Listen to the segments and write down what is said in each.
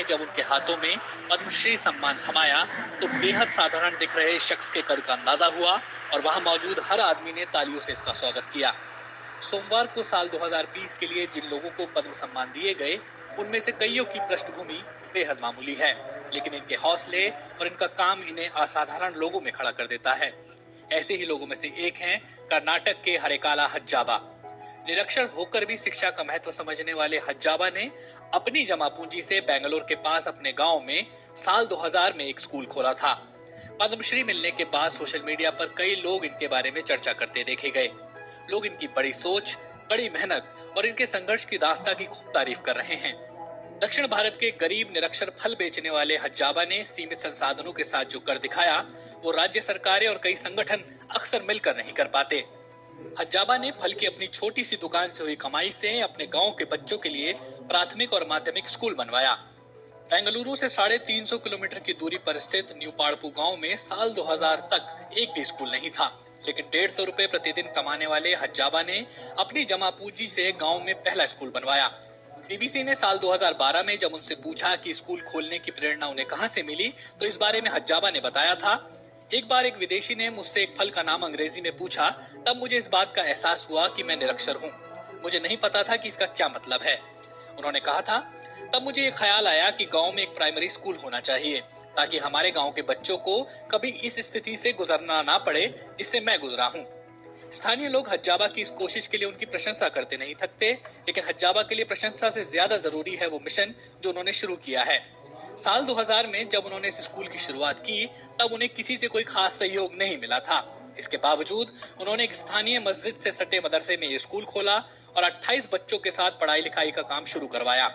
ने जब उनके हाथों में पद्मश्री सम्मान थमाया तो बेहद साधारण दिख रहे इस शख्स के कद का अंदाजा हुआ और वहां मौजूद हर आदमी ने तालियों से इसका स्वागत किया। सोमवार को साल 2020 के लिए जिन लोगों को पद्म सम्मान दिए गए, उनमें से कईयों की पृष्ठभूमि बेहद मामूली है, लेकिन इनके हौसले और इनका काम इन्हें असाधारण लोगों में खड़ा कर देता है। ऐसे ही लोगों में से एक हैं कर्नाटक के हरेकाला हज्जाबा। निरक्षर होकर भी शिक्षा का महत्व समझने वाले हज्जाबा ने अपनी जमा पूंजी से बेंगलोर के पास अपने गांव में साल 2000 में एक स्कूल खोला था। पद्मश्री मिलने के बाद सोशल मीडिया पर कई लोग इनके बारे में चर्चा करते देखे गए। लोग इनकी बड़ी सोच, बड़ी मेहनत और इनके संघर्ष की दास्ता की खूब तारीफ कर रहे हैं। दक्षिण भारत के गरीब निरक्षर फल बेचने वाले हज्जाबा ने सीमित संसाधनों के साथ जो कर दिखाया, वो राज्य सरकारें और कई संगठन अक्सर मिलकर नहीं कर पाते। हज्जाबा ने फल की अपनी छोटी सी दुकान से हुई कमाई से अपने गांव के बच्चों के लिए प्राथमिक और माध्यमिक स्कूल बनवाया। बेंगलुरु से 350 किलोमीटर की दूरी पर स्थित न्यू पाड़पू गांव में साल 2000 तक एक भी स्कूल नहीं था, लेकिन 150 रुपए प्रतिदिन कमाने वाले हज्जाबा ने अपनी जमा पूंजी से गांव में पहला स्कूल बनवाया। बीबीसी ने साल 2012 में जब उनसे पूछा कि स्कूल खोलने की प्रेरणा उन्हें कहां से मिली, तो इस बारे में हज्जाबा ने बताया था, एक बार एक विदेशी ने मुझसे एक फल का नाम अंग्रेजी में पूछा, तब मुझे इस बात का एहसास हुआ कि मैं निरक्षर हूँ। मुझे नहीं पता था कि इसका क्या मतलब है। उन्होंने कहा था, तब मुझे ये ख्याल आया कि गांव में एक प्राइमरी स्कूल होना चाहिए ताकि हमारे गांव के बच्चों को कभी इस स्थिति से गुजरना ना पड़े जिससे मैं गुजरा हूँ। स्थानीय लोग हज्जाबा की इस कोशिश के लिए उनकी प्रशंसा करते नहीं थकते, लेकिन हज्जाबा के लिए प्रशंसा से ज्यादा जरूरी है वो मिशन जो उन्होंने शुरू किया है। साल 2000 में जब उन्होंने इस स्कूल की शुरुआत की, तब उन्हें किसी से कोई खास सहयोग नहीं मिला था। इसके बावजूद उन्होंने एक स्थानीय मस्जिद से सटे मदरसे में ये स्कूल खोला और 28 बच्चों के साथ पढ़ाई लिखाई का काम शुरू करवाया।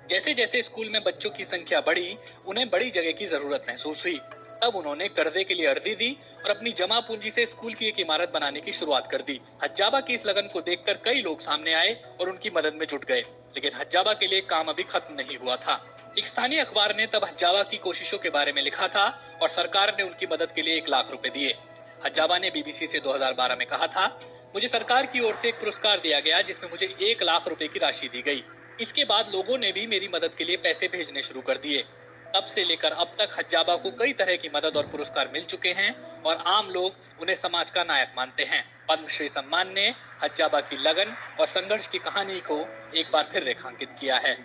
जैसे जैसे स्कूल में बच्चों की संख्या बढ़ी, उन्हें बड़ी जगह की जरूरत महसूस हुई। तब उन्होंने कर्जे के लिए अर्जी दी और अपनी जमा पूंजी से स्कूल की एक इमारत बनाने की शुरुआत कर दी। हज्जाबा की इस लगन को देखकर कई लोग सामने आए और उनकी मदद में जुट गए, लेकिन हज्जाबा के लिए काम अभी खत्म नहीं हुआ था। एक स्थानीय अखबार ने तब हज्जाबा की कोशिशों के बारे में लिखा था और सरकार ने उनकी मदद के लिए 1 लाख रुपए दिए। हज्जाबा ने बीबीसी से 2012 में कहा था, मुझे सरकार की ओर से एक पुरस्कार दिया गया जिसमें मुझे 1 लाख रुपए की राशि दी गई। इसके बाद लोगों ने भी मेरी मदद के लिए पैसे भेजने शुरू कर दिए। तब से लेकर अब तक हज्जाबा को कई तरह की मदद और पुरस्कार मिल चुके हैं और आम लोग उन्हें समाज का नायक मानते हैं। पद्मश्री सम्मान ने हज्जाबा की लगन और संघर्ष की कहानी को एक बार फिर रेखांकित किया है।